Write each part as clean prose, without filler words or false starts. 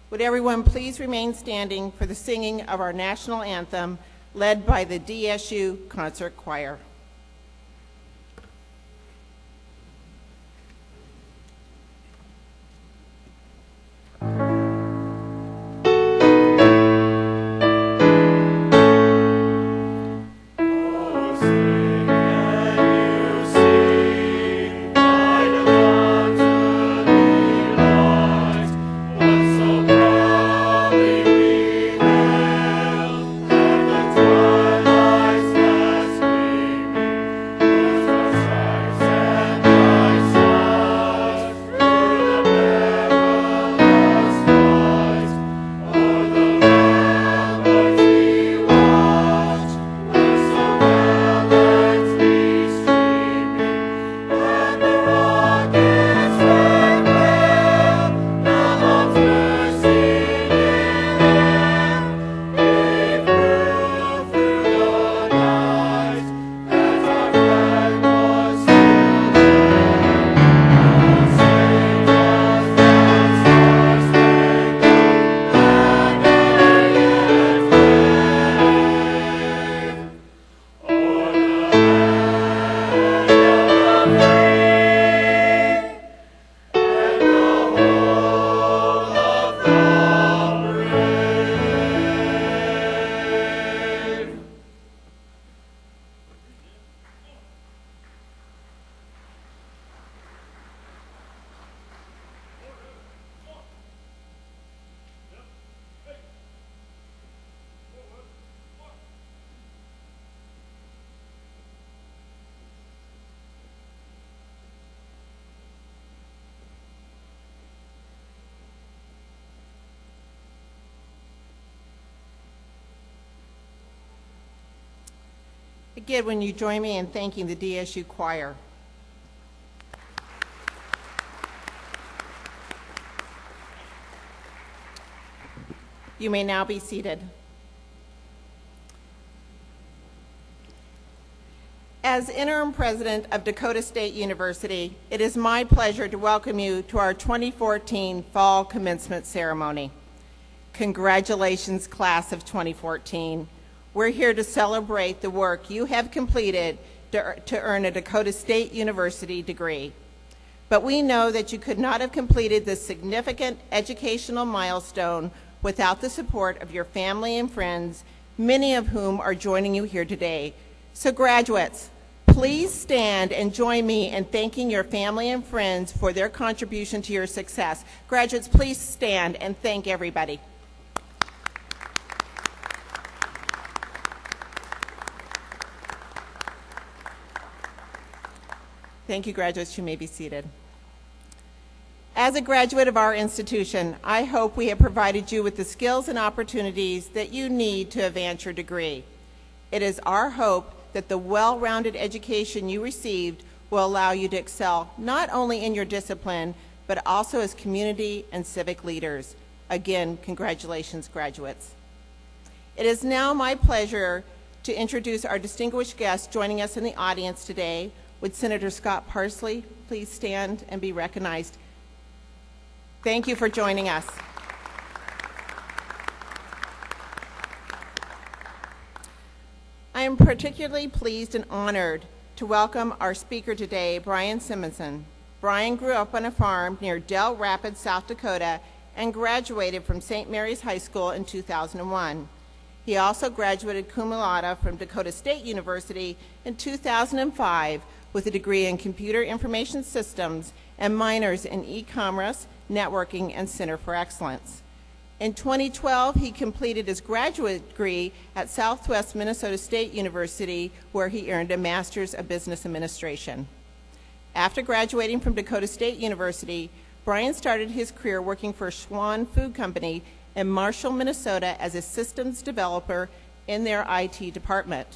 Would everyone please remain standing for the singing of our national anthem, led by the DSU Concert Choir. Again, when you join me in thanking the DSU Choir. You may now be seated. As interim president of Dakota State University, it is my pleasure to welcome you to our 2014 Fall Commencement Ceremony. Congratulations, class of 2014. We're here to celebrate the work you have completed to earn a Dakota State University degree. But we know that you could not have completed this significant educational milestone without the support of your family and friends, many of whom are joining you here today. So graduates, please stand and join me in thanking your family and friends for their contribution to your success. Graduates, please stand and thank everybody. Thank you, graduates. You may be seated. As a graduate of our institution, I hope we have provided you with the skills and opportunities that you need to advance your degree. It is our hope that the well-rounded education you received will allow you to excel not only in your discipline, but also as community and civic leaders. Again, congratulations, graduates. It is now my pleasure to introduce our distinguished guest joining us in the audience today. Would Senator Scott Parsley please stand and be recognized? Thank you for joining us. I am particularly pleased and honored to welcome our speaker today, Brian Simonson. Brian grew up on a farm near Del Rapids, South Dakota, and graduated from St. Mary's High School in 2001. He also graduated cum laude from Dakota State University in 2005 with a degree in Computer Information Systems and minors in E-commerce, Networking, and Center for Excellence. In 2012, he completed his graduate degree at Southwest Minnesota State University, where he earned a Master's of Business Administration. After graduating from Dakota State University, Brian started his career working for Schwan Food Company in Marshall, Minnesota as a systems developer in their IT department.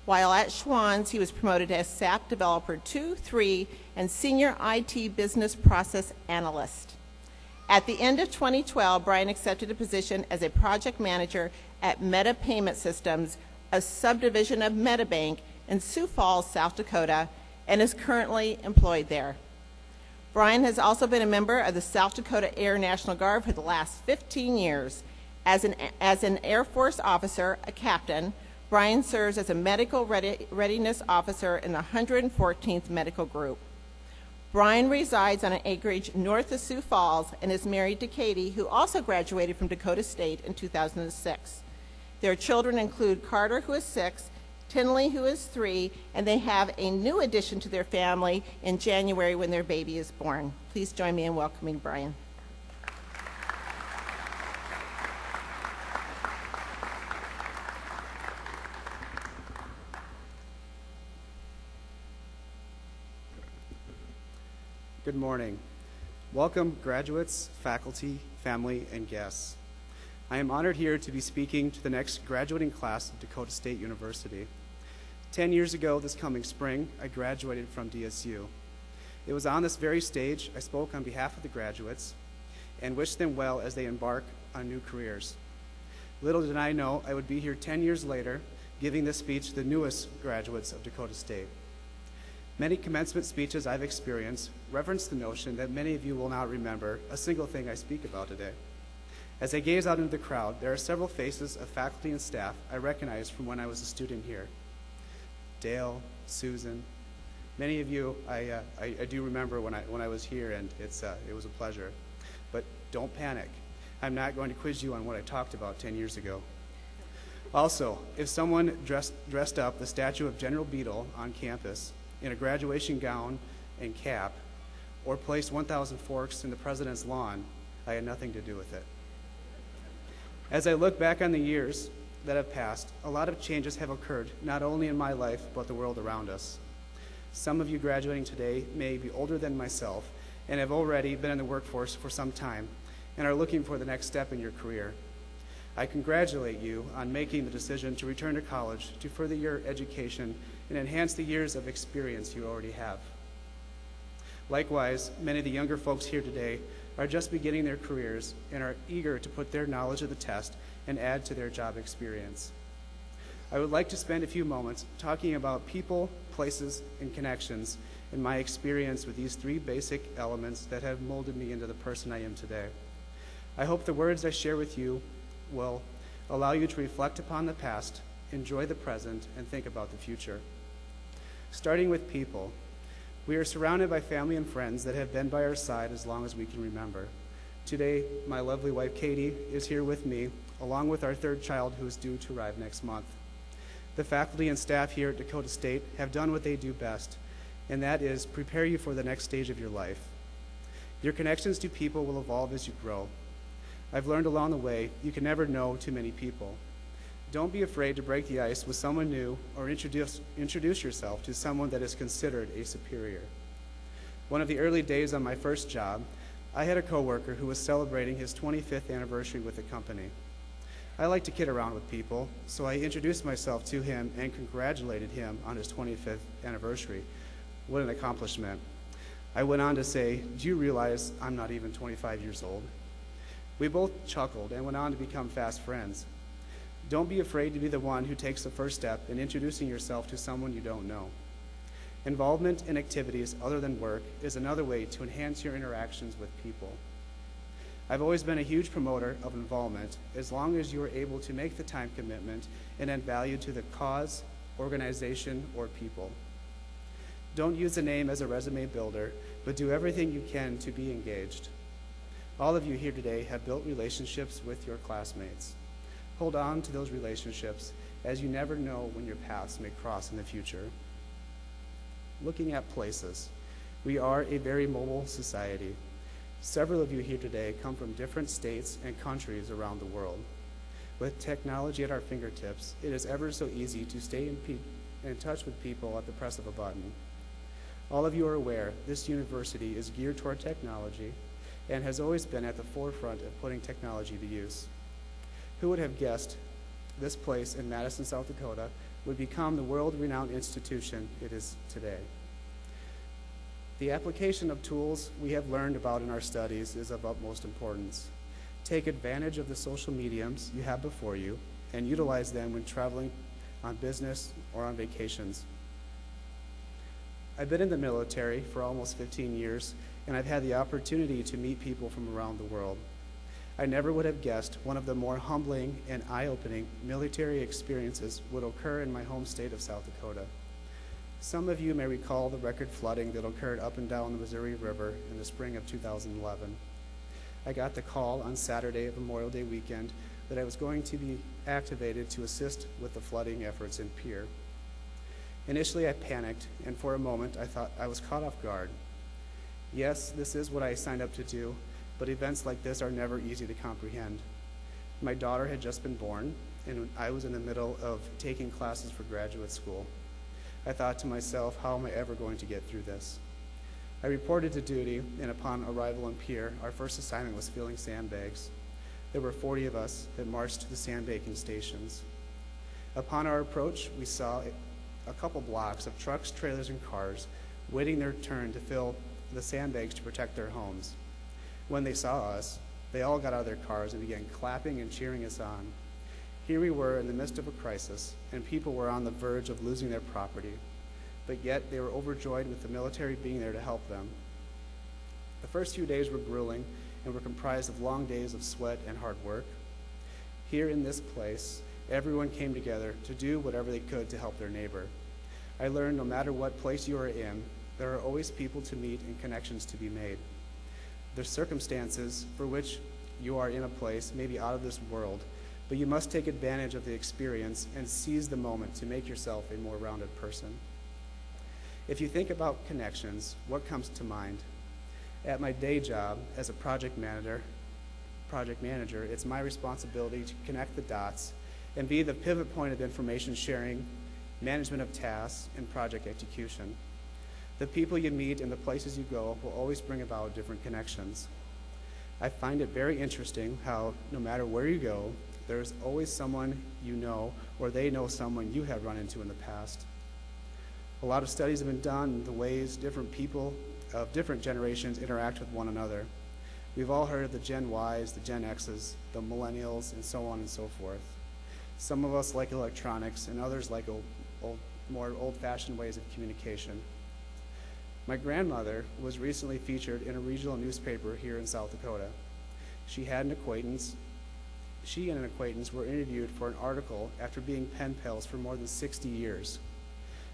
While at Schwan's, he was promoted as SAP Developer 2, 3, and Senior IT Business Process Analyst. At the end of 2012, Brian accepted a position as a project manager at Meta Payment Systems, a subdivision of MetaBank in Sioux Falls, South Dakota, and is currently employed there. Brian has also been a member of the South Dakota Air National Guard for the last 15 years. As an Air Force officer, a captain, Brian serves as a medical readiness officer in the 114th Medical Group. Brian resides on an acreage north of Sioux Falls and is married to Katie, who also graduated from Dakota State in 2006. Their children include Carter, who is 6, Tinley, who is 3, and they have a new addition to their family in January when their baby is born. Please join me in welcoming Brian. Good morning. Welcome, graduates, faculty, family, and guests. I am honored here to be speaking to the next graduating class of Dakota State University. 10 years ago this coming spring, I graduated from DSU. It was on this very stage I spoke on behalf of the graduates and wished them well as they embark on new careers. Little did I know I would be here 10 years later giving this speech to the newest graduates of Dakota State. Many commencement speeches I've experienced reference the notion that many of you will not remember a single thing I speak about today. As I gaze out into the crowd, there are several faces of faculty and staff I recognize from when I was a student here. Dale, Susan, many of you I do remember when I was here, and it was a pleasure. But don't panic. I'm not going to quiz you on what I talked about 10 years ago. Also, if someone dressed up the statue of General Beadle on campus in a graduation gown and cap, or placed 1,000 forks in the president's lawn, I had nothing to do with it. As I look back on the years that have passed, a lot of changes have occurred, not only in my life, but the world around us. Some of you graduating today may be older than myself and have already been in the workforce for some time and are looking for the next step in your career. I congratulate you on making the decision to return to college to further your education and enhance the years of experience you already have. Likewise, many of the younger folks here today are just beginning their careers and are eager to put their knowledge to the test and add to their job experience. I would like to spend a few moments talking about people, places, and connections in my experience with these 3 basic elements that have molded me into the person I am today. I hope the words I share with you will allow you to reflect upon the past, enjoy the present, and think about the future. Starting with people, we are surrounded by family and friends that have been by our side as long as we can remember. Today, my lovely wife Katie is here with me, along with our 3rd child who is due to arrive next month. The faculty and staff here at Dakota State have done what they do best, and that is prepare you for the next stage of your life. Your connections to people will evolve as you grow. I've learned along the way you can never know too many people. Don't be afraid to break the ice with someone new or introduce yourself to someone that is considered a superior. One of the early days on my first job, I had a coworker who was celebrating his 25th anniversary with the company. I like to kid around with people, so I introduced myself to him and congratulated him on his 25th anniversary. What an accomplishment. I went on to say, "Do you realize I'm not even 25 years old?" We both chuckled and went on to become fast friends. Don't be afraid to be the one who takes the first step in introducing yourself to someone you don't know. Involvement in activities other than work is another way to enhance your interactions with people. I've always been a huge promoter of involvement as long as you are able to make the time commitment and add value to the cause, organization, or people. Don't use a name as a resume builder, but do everything you can to be engaged. All of you here today have built relationships with your classmates. Hold on to those relationships, as you never know when your paths may cross in the future. Looking at places, we are a very mobile society. Several of you here today come from different states and countries around the world. With technology at our fingertips, it is ever so easy to stay in touch with people at the press of a button. All of you are aware this university is geared toward technology and has always been at the forefront of putting technology to use. Who would have guessed this place in Madison, South Dakota would become the world-renowned institution it is today? The application of tools we have learned about in our studies is of utmost importance. Take advantage of the social mediums you have before you and utilize them when traveling on business or on vacations. I've been in the military for almost 15 years and I've had the opportunity to meet people from around the world. I never would have guessed one of the more humbling and eye-opening military experiences would occur in my home state of South Dakota. Some of you may recall the record flooding that occurred up and down the Missouri River in the spring of 2011. I got the call on Saturday of Memorial Day weekend that I was going to be activated to assist with the flooding efforts in Pierre. Initially, I panicked, and for a moment, I thought I was caught off guard. Yes, this is what I signed up to do, but events like this are never easy to comprehend. My daughter had just been born, and I was in the middle of taking classes for graduate school. I thought to myself, how am I ever going to get through this? I reported to duty, and upon arrival in Pierre, our first assignment was filling sandbags. There were 40 of us that marched to the sandbagging stations. Upon our approach, we saw a couple blocks of trucks, trailers, and cars waiting their turn to fill the sandbags to protect their homes. When they saw us, they all got out of their cars and began clapping and cheering us on. Here we were in the midst of a crisis, and people were on the verge of losing their property, but yet they were overjoyed with the military being there to help them. The first few days were grueling and were comprised of long days of sweat and hard work. Here in this place, everyone came together to do whatever they could to help their neighbor. I learned no matter what place you are in, there are always people to meet and connections to be made. The circumstances for which you are in a place may be out of this world, but you must take advantage of the experience and seize the moment to make yourself a more rounded person. If you think about connections, what comes to mind? At my day job as a project manager, it's my responsibility to connect the dots and be the pivot point of information sharing, management of tasks, and project execution. The people you meet and the places you go will always bring about different connections. I find it very interesting how no matter where you go, there's always someone you know or they know someone you have run into in the past. A lot of studies have been done on the ways different people of different generations interact with one another. We've all heard of the Gen Ys, the Gen Xs, the Millennials, and so on and so forth. Some of us like electronics, and others like more old-fashioned ways of communication. My grandmother was recently featured in a regional newspaper here in South Dakota. She and an acquaintance were interviewed for an article after being pen pals for more than 60 years.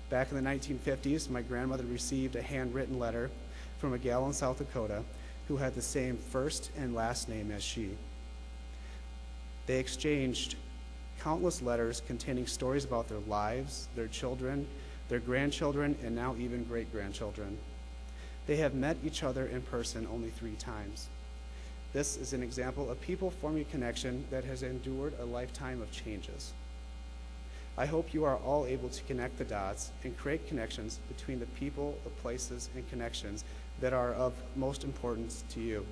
Back in the 1950s, my grandmother received a handwritten letter from a gal in South Dakota who had the same first and last name as she. They exchanged countless letters containing stories about their lives, their children, their grandchildren, and now even great-grandchildren. They have met each other in person only 3 times. This is an example of people forming a connection that has endured a lifetime of changes. I hope you are all able to connect the dots and create connections between the people, the places, and connections that are of most importance to you.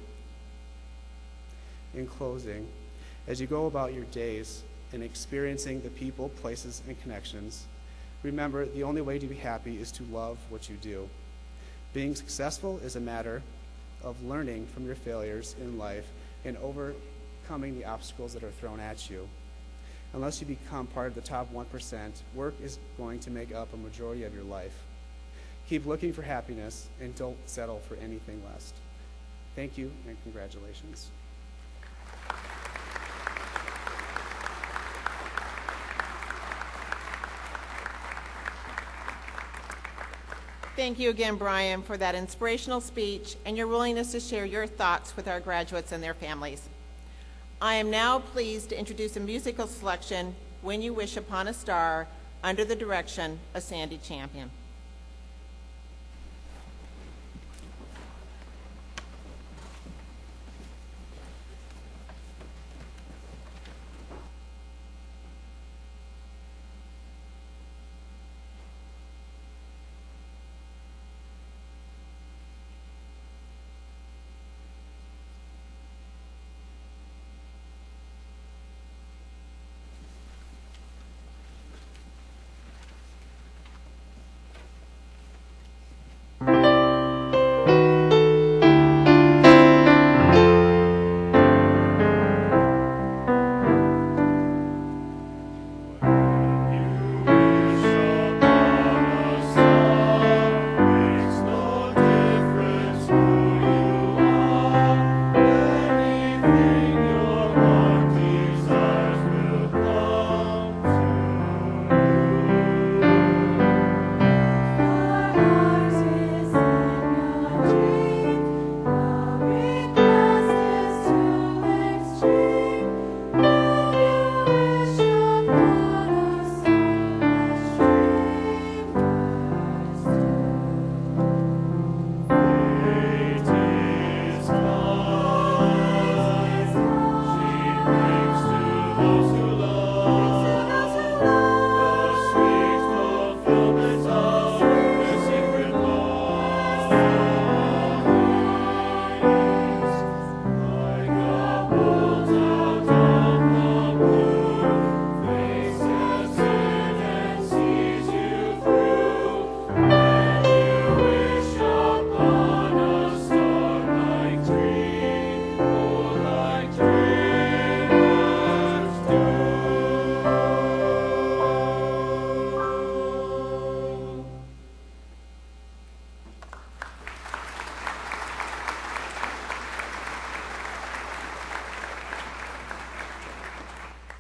In closing, as you go about your days and experiencing the people, places, and connections, remember the only way to be happy is to love what you do. Being successful is a matter of learning from your failures in life and overcoming the obstacles that are thrown at you. Unless you become part of the top 1%, work is going to make up a majority of your life. Keep looking for happiness and don't settle for anything less. Thank you and congratulations. Thank you again, Brian, for that inspirational speech and your willingness to share your thoughts with our graduates and their families. I am now pleased to introduce a musical selection, When You Wish Upon a Star, under the direction of Sandy Champion.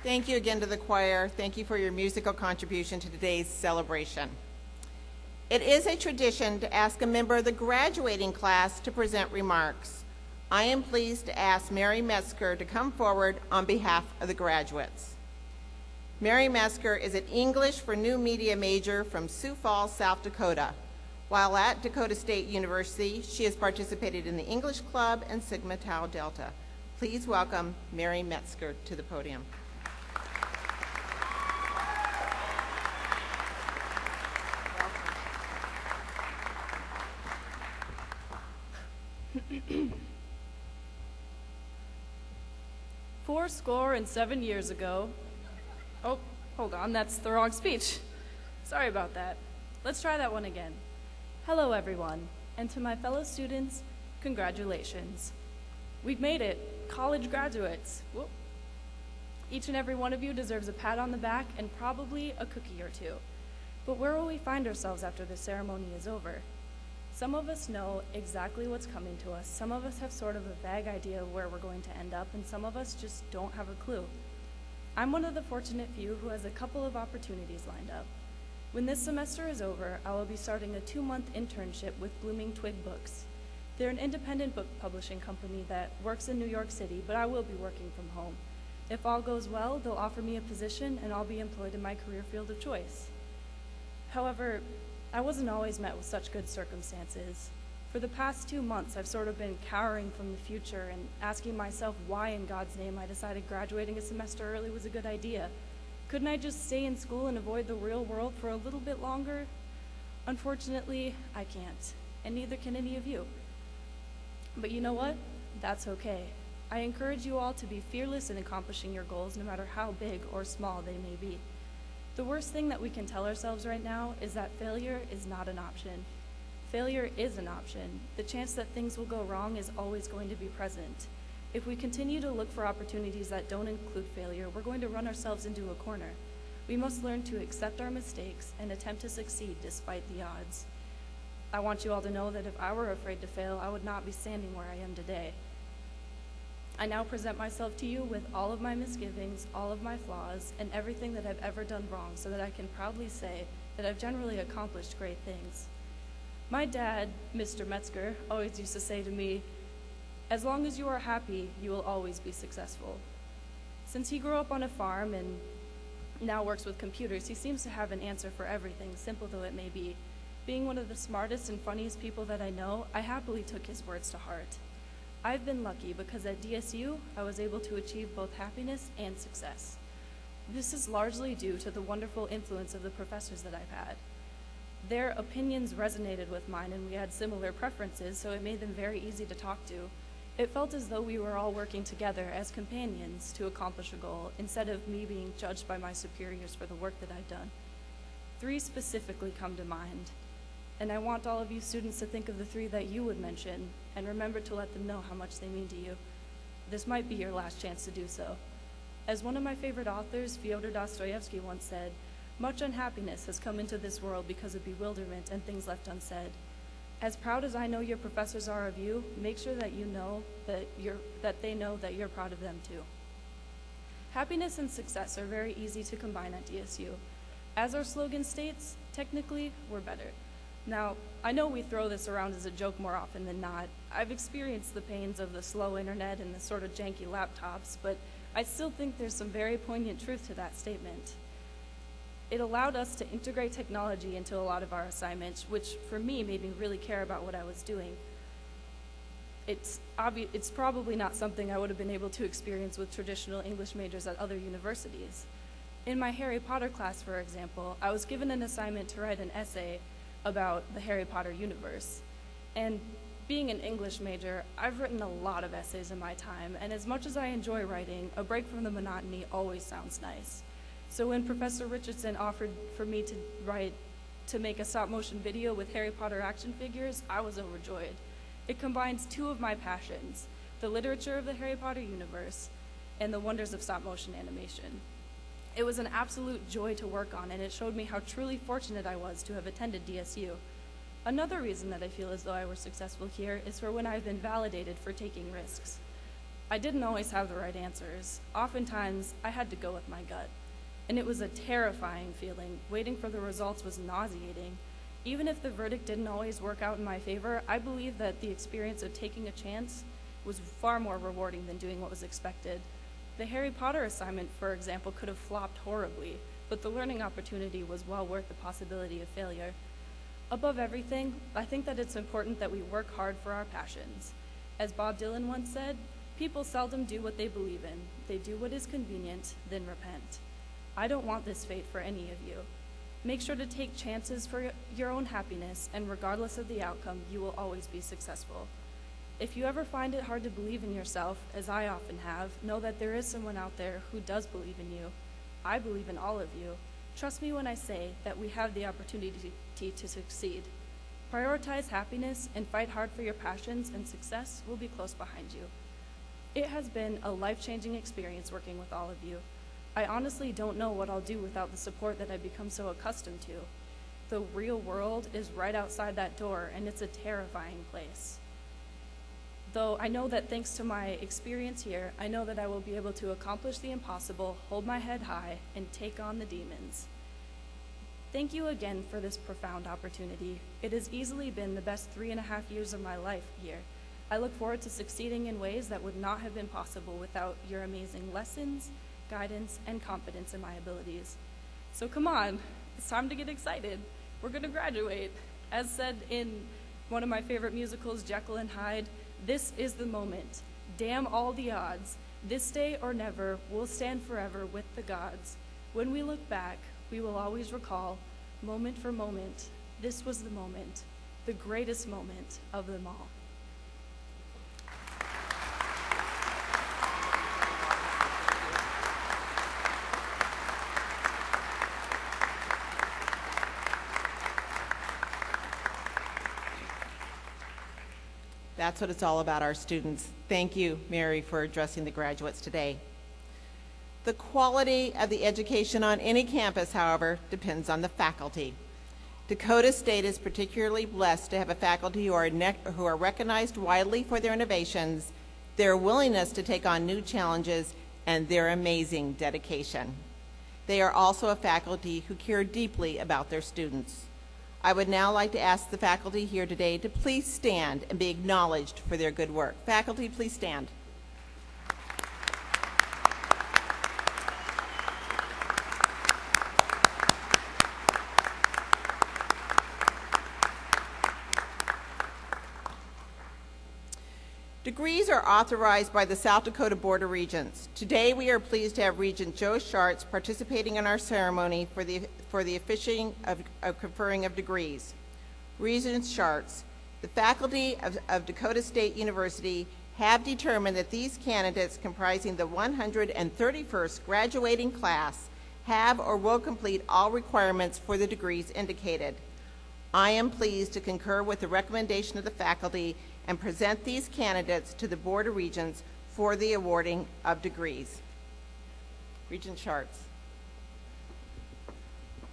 Thank you again to the choir. Thank you for your musical contribution to today's celebration. It is a tradition to ask a member of the graduating class to present remarks. I am pleased to ask Mary Metzger to come forward on behalf of the graduates. Mary Metzger is an English for New Media major from Sioux Falls, South Dakota. While at Dakota State University, she has participated in the English Club and Sigma Tau Delta. Please welcome Mary Metzger to the podium. Fourscore and 7 years ago. Oh, hold on, that's the wrong speech. Sorry about that. Let's try that one again. Hello, everyone, and to my fellow students, congratulations. We've made it, college graduates. Whoop. Each and every one of you deserves a pat on the back and probably a cookie or two. But where will we find ourselves after the ceremony is over? Some of us know exactly what's coming to us. Some of us have sort of a vague idea of where we're going to end up, and some of us just don't have a clue. I'm one of the fortunate few who has a couple of opportunities lined up. When this semester is over, I will be starting a 2-month internship with Blooming Twig Books. They're an independent book publishing company that works in New York City, but I will be working from home. If all goes well, they'll offer me a position and I'll be employed in my career field of choice. However, I wasn't always met with such good circumstances. For the past 2 months, I've sort of been cowering from the future and asking myself why in God's name I decided graduating a semester early was a good idea. Couldn't I just stay in school and avoid the real world for a little bit longer? Unfortunately, I can't, and neither can any of you. But you know what? That's okay. I encourage you all to be fearless in accomplishing your goals, no matter how big or small they may be. The worst thing that we can tell ourselves right now is that failure is not an option. Failure is an option. The chance that things will go wrong is always going to be present. If we continue to look for opportunities that don't include failure, we're going to run ourselves into a corner. We must learn to accept our mistakes and attempt to succeed despite the odds. I want you all to know that if I were afraid to fail, I would not be standing where I am today. I now present myself to you with all of my misgivings, all of my flaws, and everything that I've ever done wrong so that I can proudly say that I've generally accomplished great things. My dad, Mr. Metzger, always used to say to me, "As long as you are happy, you will always be successful." Since he grew up on a farm and now works with computers, he seems to have an answer for everything, simple though it may be. Being one of the smartest and funniest people that I know, I happily took his words to heart. I've been lucky because at DSU, I was able to achieve both happiness and success. This is largely due to the wonderful influence of the professors that I've had. Their opinions resonated with mine and we had similar preferences, so it made them very easy to talk to. It felt as though we were all working together as companions to accomplish a goal, instead of me being judged by my superiors for the work that I've done. 3 specifically come to mind, and I want all of you students to think of the 3 that you would mention, and remember to let them know how much they mean to you. This might be your last chance to do so. As one of my favorite authors, Fyodor Dostoevsky, once said, "Much unhappiness has come into this world because of bewilderment and things left unsaid." As proud as I know your professors are of you, make sure that that they know that you're proud of them too. Happiness and success are very easy to combine at DSU. As our slogan states, technically, we're better. Now, I know we throw this around as a joke more often than not. I've experienced the pains of the slow internet and the sort of janky laptops, but I still think there's some very poignant truth to that statement. It allowed us to integrate technology into a lot of our assignments, which for me made me really care about what I was doing. It's probably not something I would have been able to experience with traditional English majors at other universities. In my Harry Potter class, for example, I was given an assignment to write an essay about the Harry Potter universe. And being an English major, I've written a lot of essays in my time, and as much as I enjoy writing, a break from the monotony always sounds nice. So when Professor Richardson offered for me to make a stop-motion video with Harry Potter action figures, I was overjoyed. It combines 2 of my passions, the literature of the Harry Potter universe and the wonders of stop-motion animation. It was an absolute joy to work on, and it showed me how truly fortunate I was to have attended DSU. Another reason that I feel as though I was successful here is for when I've been validated for taking risks. I didn't always have the right answers. Oftentimes, I had to go with my gut. And it was a terrifying feeling. Waiting for the results was nauseating. Even if the verdict didn't always work out in my favor, I believe that the experience of taking a chance was far more rewarding than doing what was expected. The Harry Potter assignment, for example, could have flopped horribly, but the learning opportunity was well worth the possibility of failure. Above everything, I think that it's important that we work hard for our passions. As Bob Dylan once said, people seldom do what they believe in. They do what is convenient, then repent. I don't want this fate for any of you. Make sure to take chances for your own happiness, and regardless of the outcome, you will always be successful. If you ever find it hard to believe in yourself, as I often have, know that there is someone out there who does believe in you. I believe in all of you. Trust me when I say that we have the opportunity to succeed. Prioritize happiness and fight hard for your passions, and success will be close behind you. It has been a life-changing experience working with all of you. I honestly don't know what I'll do without the support that I've become so accustomed to. The real world is right outside that door, and it's a terrifying place. Though I know that thanks to my experience here, I know that I will be able to accomplish the impossible, hold my head high, and take on the demons. Thank you again for this profound opportunity. It has easily been the best 3.5 years of my life here. I look forward to succeeding in ways that would not have been possible without your amazing lessons, guidance, and confidence in my abilities. So come on, it's time to get excited. We're gonna graduate. As said in one of my favorite musicals, Jekyll and Hyde, this is the moment. Damn all the odds. This day or never, we'll stand forever with the gods. When we look back, we will always recall, moment for moment, this was the moment, the greatest moment of them all. That's what it's all about, our students. Thank you, Mary, for addressing the graduates today. The quality of the education on any campus, however, depends on the faculty. Dakota State is particularly blessed to have a faculty who are recognized widely for their innovations, their willingness to take on new challenges, and their amazing dedication. They are also a faculty who care deeply about their students. I would now like to ask the faculty here today to please stand and be acknowledged for their good work. Faculty, please stand. Degrees are authorized by the South Dakota Board of Regents. Today we are pleased to have Regent Joe Schartz participating in our ceremony for the officiating of conferring of degrees. Regent Schartz, the faculty of Dakota State University have determined that these candidates comprising the 131st graduating class have or will complete all requirements for the degrees indicated. I am pleased to concur with the recommendation of the faculty and present these candidates to the Board of Regents for the awarding of degrees. Regent Schartz.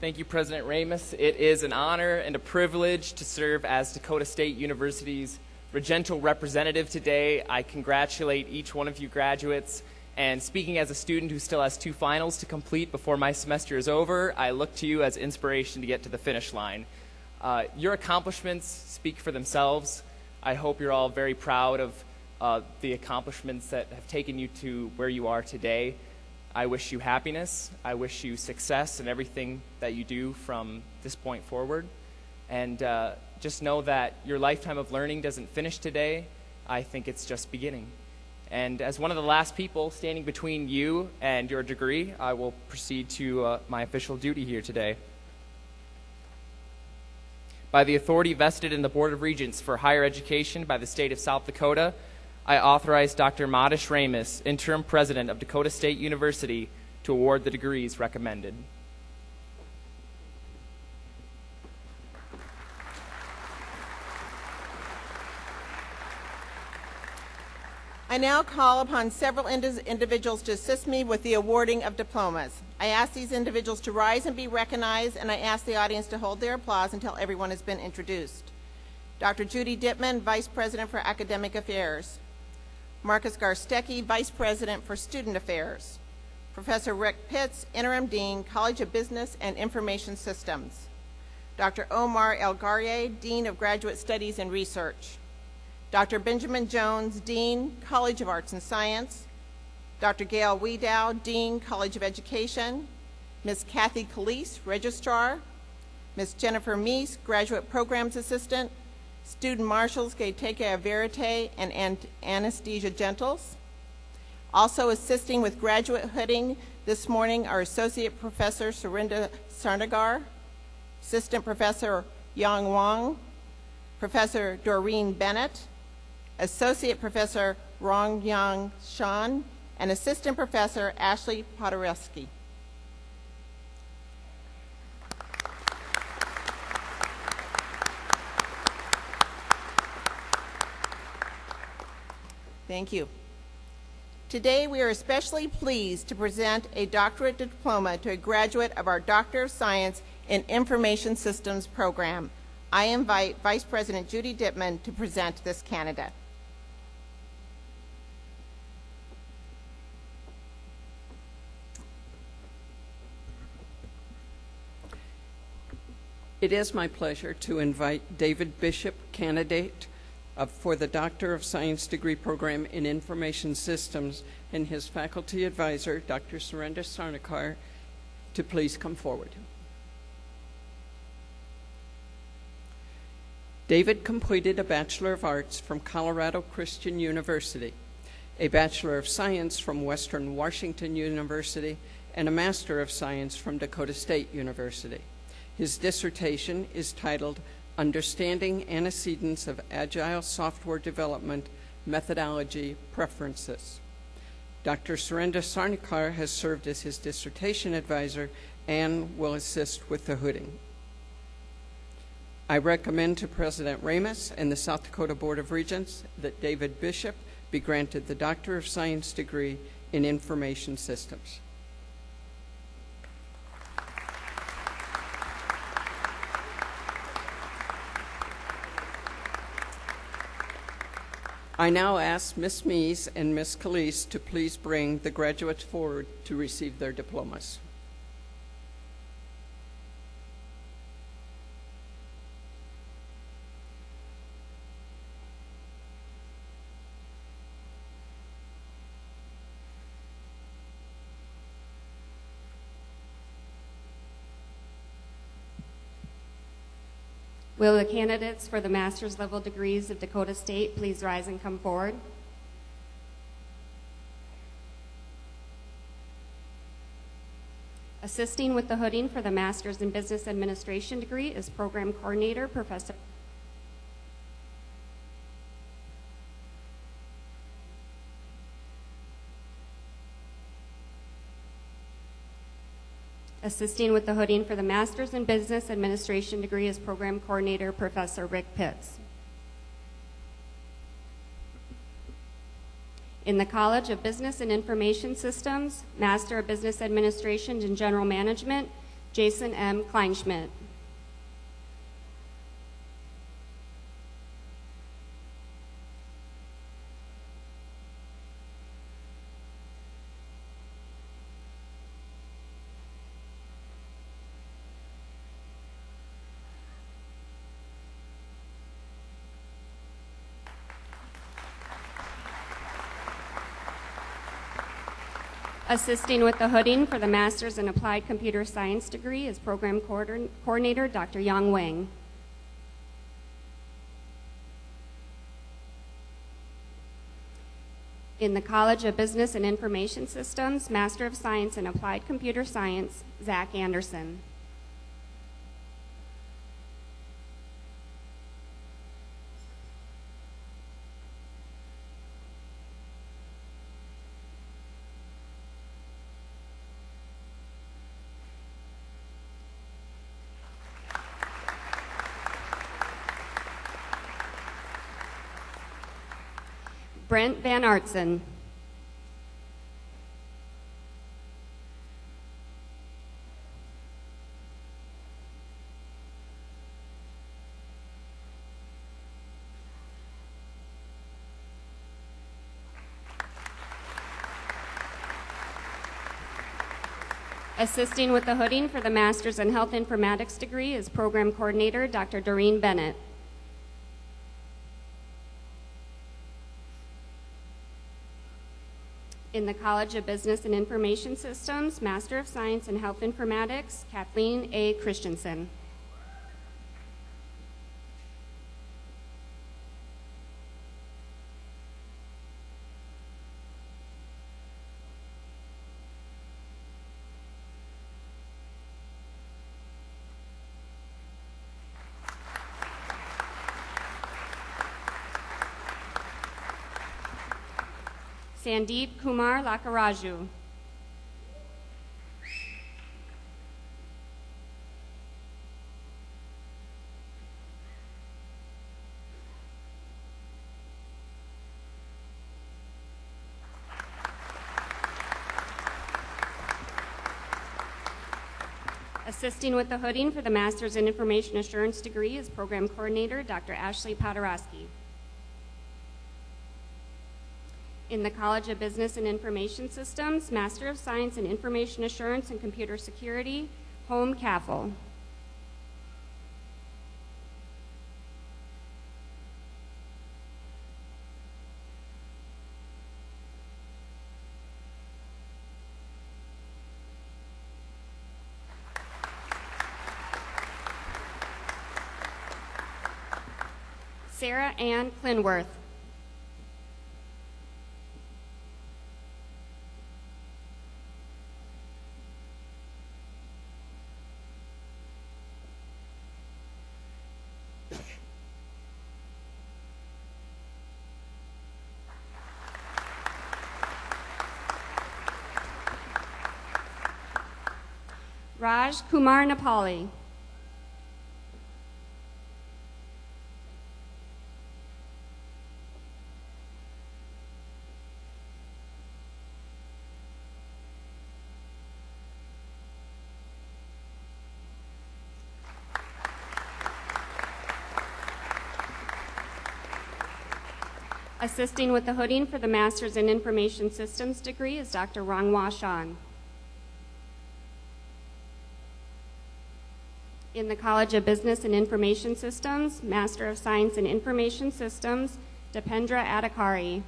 Thank you, President Ramus. It is an honor and a privilege to serve as Dakota State University's regental representative today. I congratulate each one of you graduates, and speaking as a student who still has 2 finals to complete before my semester is over, I look to you as inspiration to get to the finish line. Your accomplishments speak for themselves. I hope you're all very proud of the accomplishments that have taken you to where you are today. I wish you happiness. I wish you success in everything that you do from this point forward. And just know that your lifetime of learning doesn't finish today. I think it's just beginning. And as one of the last people standing between you and your degree, I will proceed to my official duty here today. By the authority vested in the Board of Regents for Higher Education by the state of South Dakota, I authorize Dr. Madish Ramus, Interim President of Dakota State University, to award the degrees recommended. I now call upon several individuals to assist me with the awarding of diplomas. I ask these individuals to rise and be recognized, and I ask the audience to hold their applause until everyone has been introduced. Dr. Judy Dittman, Vice President for Academic Affairs. Marcus Garstecki, Vice President for Student Affairs. Professor Rick Pitts, Interim Dean, College of Business and Information Systems. Dr. Omar Elgarie, Dean of Graduate Studies and Research. Dr. Benjamin Jones, Dean, College of Arts and Science. Dr. Gail Wiedow, Dean, College of Education. Ms. Kathy Calise, Registrar. Ms. Jennifer Meese, Graduate Programs Assistant. Student Marshals Gaiteke Verite and Anastasia Gentles. Also assisting with graduate hooding this morning are Associate Professor Surinda Sarnagar, Assistant Professor Yang Wang, Professor Doreen Bennett, Associate Professor Rong Yang Shan, and Assistant Professor Ashley Podoreski. Thank you. Today, we are especially pleased to present a doctorate diploma to a graduate of our Doctor of Science in Information Systems program. I invite Vice President Judy Dittman to present this candidate. It is my pleasure to invite David Bishop, candidate for the Doctor of Science degree program in Information Systems, and his faculty advisor, Dr. Surendra Sarnikar, to please come forward. David completed a Bachelor of Arts from Colorado Christian University, a Bachelor of Science from Western Washington University, and a Master of Science from Dakota State University. His dissertation is titled Understanding Antecedents of Agile Software Development Methodology Preferences. Dr. Surendra Sarnikar has served as his dissertation advisor and will assist with the hooding. I recommend to President Ramos and the South Dakota Board of Regents that David Bishop be granted the Doctor of Science degree in Information Systems. I now ask Ms. Meese and Ms. Calise to please bring the graduates forward to receive their diplomas. Will the candidates for the master's level degrees of Dakota State please rise and come forward? Assisting with the hooding for the master's in business administration degree is program coordinator, Professor. Assisting with the hooding for the Master's in Business Administration degree is Program Coordinator, Professor Rick Pitts. In the College of Business and Information Systems, Master of Business Administration and General Management, Jason M. Kleinschmidt. Assisting with the hooding for the Master's in Applied Computer Science degree is Program Coordinator, Dr. Yang Wang. In the College of Business and Information Systems, Master of Science in Applied Computer Science, Zach Anderson. Brent Van Artsen. Assisting with the hooding for the Master's in Health Informatics degree is Program Coordinator Dr. Doreen Bennett. In the College of Business and Information Systems, Master of Science in Health Informatics, Kathleen A. Christensen. Sandeep Kumar Lakaraju. Assisting with the hooding for the Master's in Information Assurance degree is Program Coordinator Dr. Ashley Podorowski. In the College of Business and Information Systems, Master of Science in Information Assurance and Computer Security, Home Caffel. Sarah Ann Clinworth. Raj Kumar Nepali. Assisting with the hooding for the Master's in Information Systems degree is Dr. Ranghwa Shan. In the College of Business and Information Systems, Master of Science in Information Systems, Dipendra Adhikari.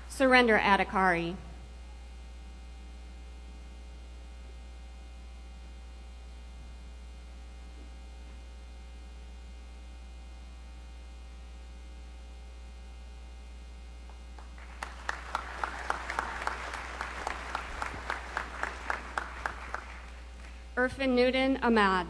Surrender Adhikari. Irfan Newton Ahmad.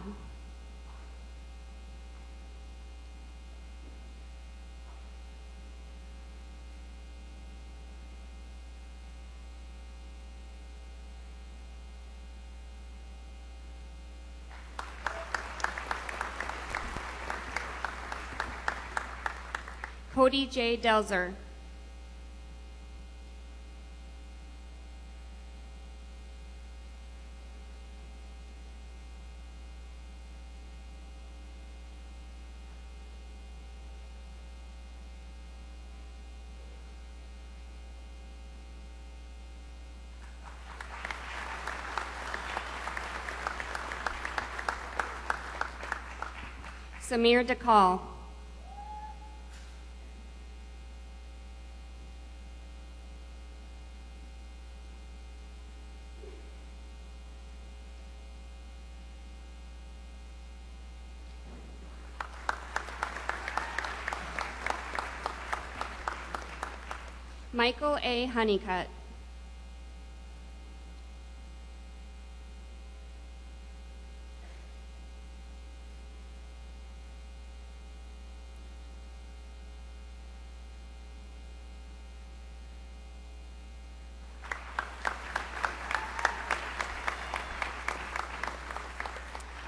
Cody J. Delzer. Samir Dakal. Michael A. Honeycutt.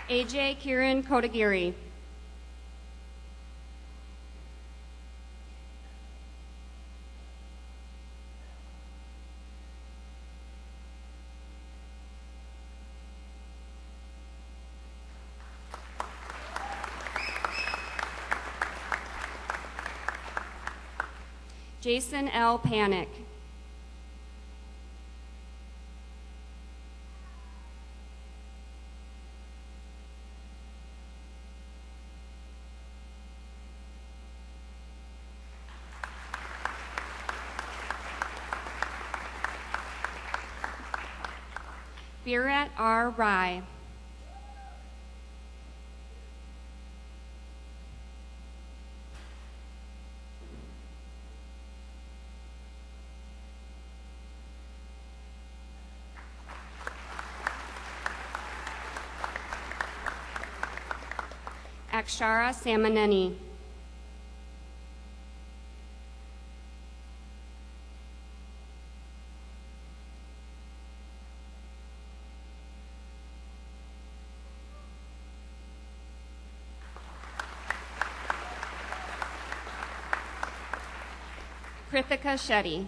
AJ Kiran Kotagiri. Jason L. Panic. Virat R. Rai. Akshara Samaneni. Krithika Shetty.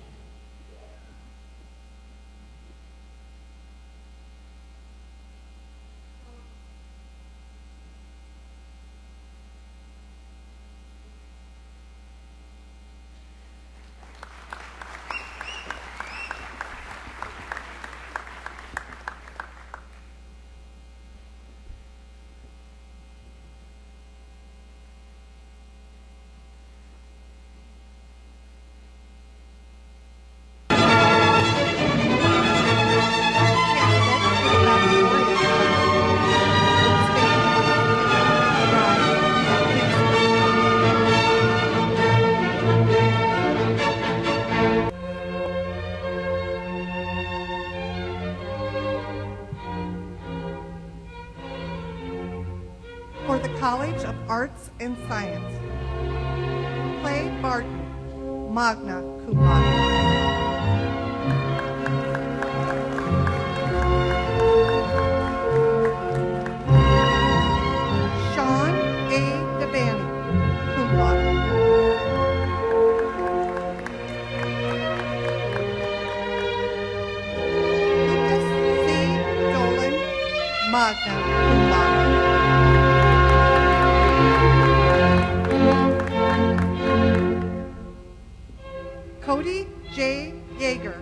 For the College of Arts and Science, Clay Barton, magna cum laude. Sean A. Devaney, cum laude. Lucas C. Dolan, magna cum laude. Cody J. Yeager,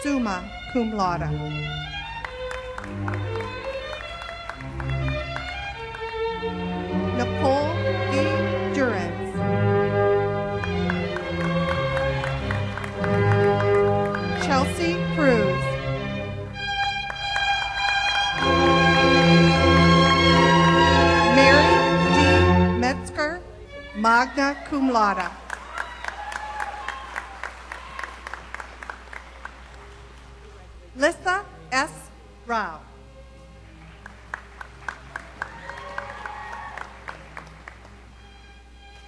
summa cum laude. Nicole D. Durans. Chelsea Cruz. Mary D. Metzger, magna cum laude. Lissa S. Rao.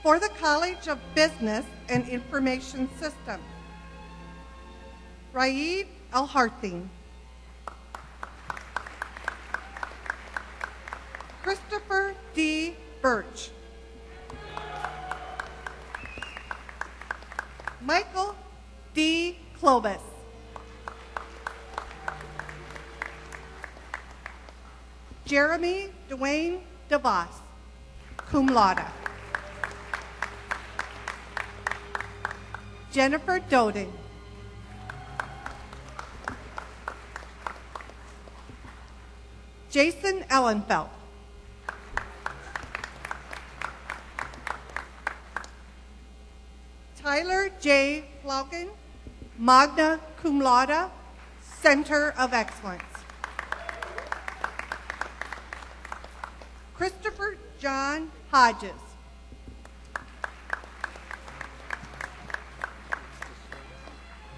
For the College of Business and Information Systems, Raid Al-Harthin. Christopher D. Birch. Michael D. Clovis. Jeremy Dwayne DeVos, cum laude. Jennifer Doding. Jason Ellenfeld. Tyler J. Flauken, magna cum laude, Center of Excellence. Christopher John Hodges.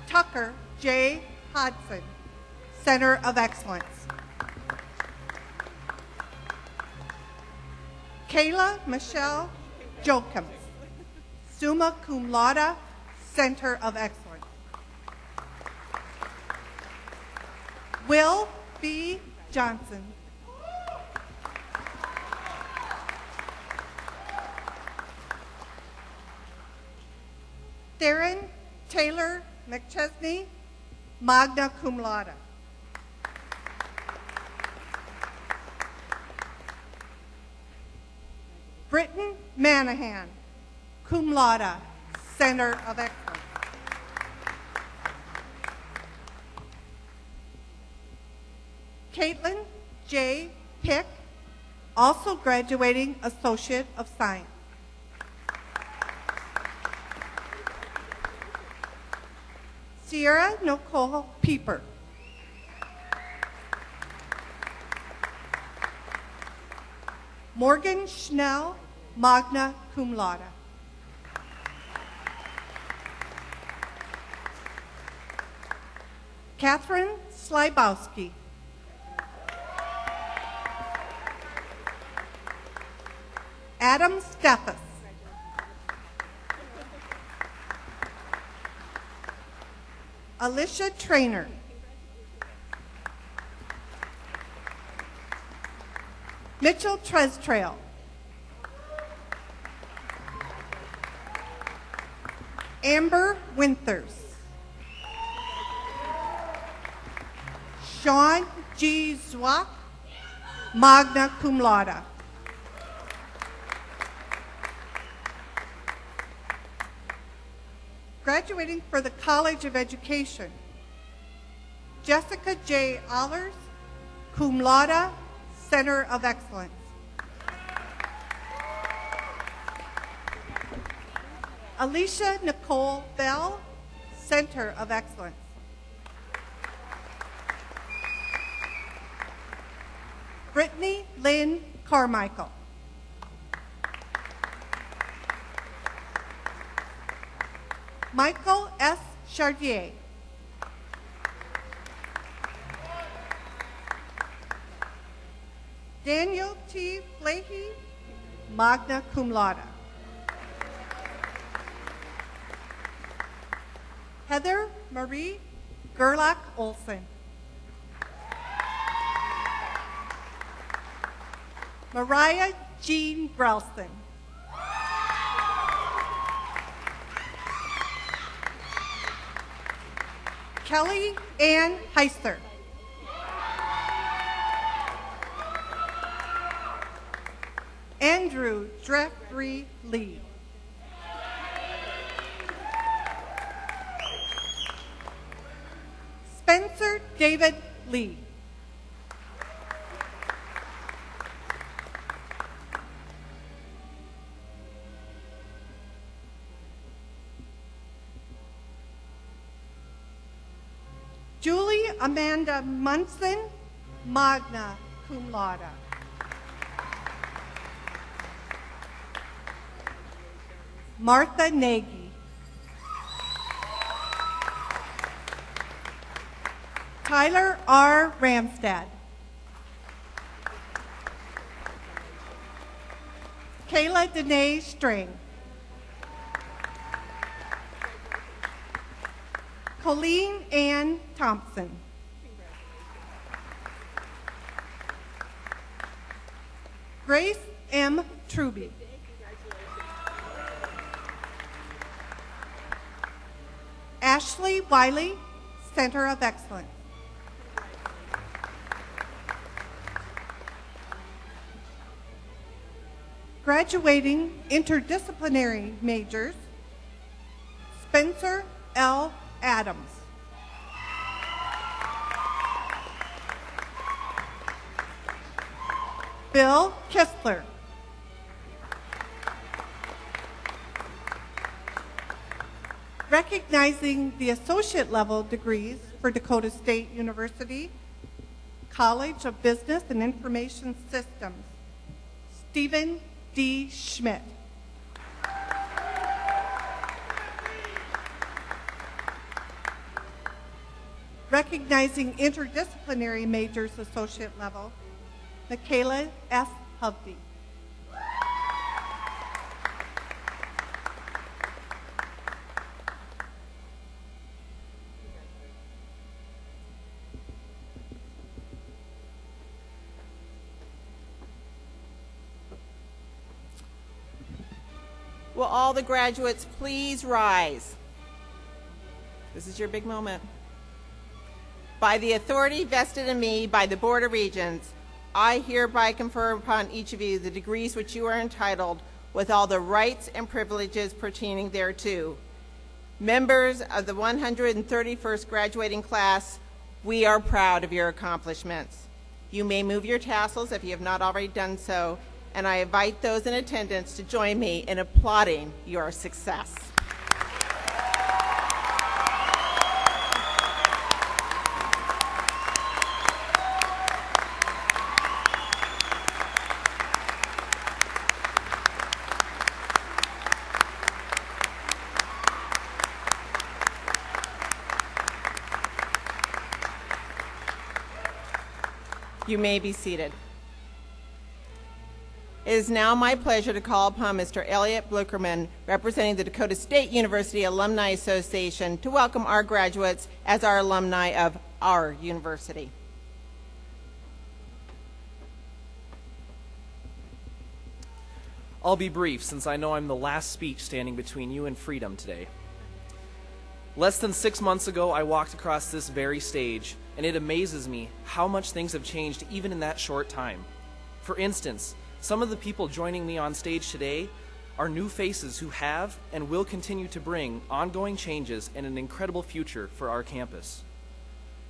Tucker J. Hodson, Center of Excellence. Kayla Michelle Jochum, summa cum laude, Center of Excellence. Will B. Johnson. Theron Taylor McChesney, magna cum laude. Britton Manahan, cum laude, Center of Excellence. Caitlin J. Pick, also graduating Associate of Science. Sierra Nicole Pieper. Morgan Schnell, magna cum laude. Catherine Slybowski. Adam Steffes. Alicia Trainer. Mitchell Trestrail. Amber Winters. Sean G. Zwack, magna cum laude. Graduating for the College of Education, Jessica J. Allers, cum laude, Center of Excellence. Alicia Nicole Bell, Center of Excellence. Brittany Lynn Carmichael. Michael S. Chardier. Daniel T. Flahy, magna cum laude. Heather Marie Gerlach Olson. Mariah Jean Grelson. Kelly Ann Heister. Andrew Jeffrey Lee. Spencer David Lee. Julie Amanda Munson, magna cum laude. Martha Nagy. Tyler R. Ramstad. Kayla Danae String. Colleen Ann Thompson. Grace M. Truby. Ashley Wiley, Center of Excellence. Graduating interdisciplinary majors, Spencer L. Adams. Bill Kistler. Recognizing the associate level degrees for Dakota State University, College of Business and Information Systems, Stephen D. Schmidt. Recognizing interdisciplinary majors associate level, Michaela S. Hovde. Will all the graduates please rise? This is your big moment. By the authority vested in me by the Board of Regents, I hereby confer upon each of you the degrees which you are entitled with all the rights and privileges pertaining thereto. Members of the 131st graduating class, we are proud of your accomplishments. You may move your tassels if you have not already done so, and I invite those in attendance to join me in applauding your success. You may be seated. It is now my pleasure to call upon Mr. Elliot Blukerman, representing the Dakota State University Alumni Association, to welcome our graduates as our alumni of our university. I'll be brief, since I know I'm the last speech standing between you and freedom today. Less than 6 months ago, I walked across this very stage, and it amazes me how much things have changed even in that short time. For instance, some of the people joining me on stage today are new faces who have and will continue to bring ongoing changes and an incredible future for our campus.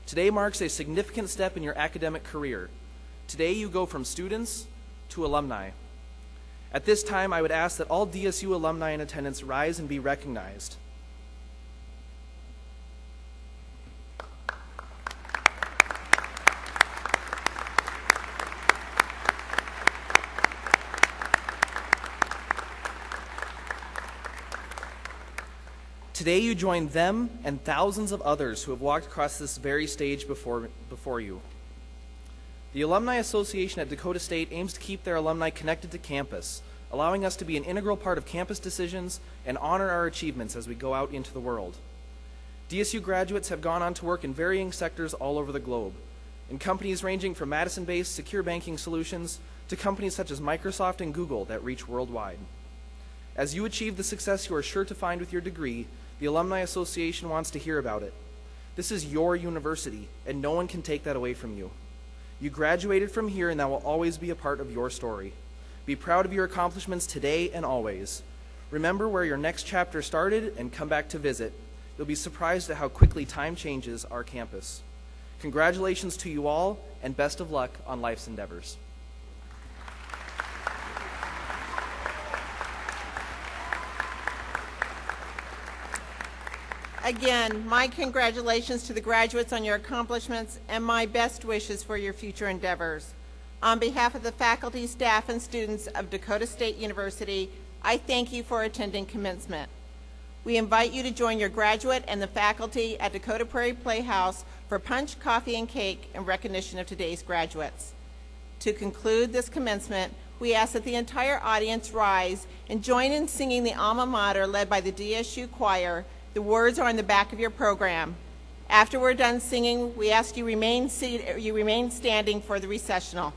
Today marks a significant step in your academic career. Today you go from students to alumni. At this time, I would ask that all DSU alumni in attendance rise and be recognized. Today you join them and thousands of others who have walked across this very stage before you. The Alumni Association at Dakota State aims to keep their alumni connected to campus, allowing us to be an integral part of campus decisions and honor our achievements as we go out into the world. DSU graduates have gone on to work in varying sectors all over the globe, in companies ranging from Madison-based secure banking solutions to companies such as Microsoft and Google that reach worldwide. As you achieve the success you are sure to find with your degree, the Alumni Association wants to hear about it. This is your university, and no one can take that away from you. You graduated from here, and that will always be a part of your story. Be proud of your accomplishments today and always. Remember where your next chapter started and come back to visit. You'll be surprised at how quickly time changes our campus. Congratulations to you all, and best of luck on life's endeavors. Again, my congratulations to the graduates on your accomplishments and my best wishes for your future endeavors. On behalf of the faculty, staff, and students of Dakota State University, I thank you for attending commencement. We invite you to join your graduate and the faculty at Dakota Prairie Playhouse for punch, coffee, and cake in recognition of today's graduates. To conclude this commencement, we ask that the entire audience rise and join in singing the alma mater led by the DSU choir. The words are on the back of your program. After we're done singing, we ask you remain standing for the recessional.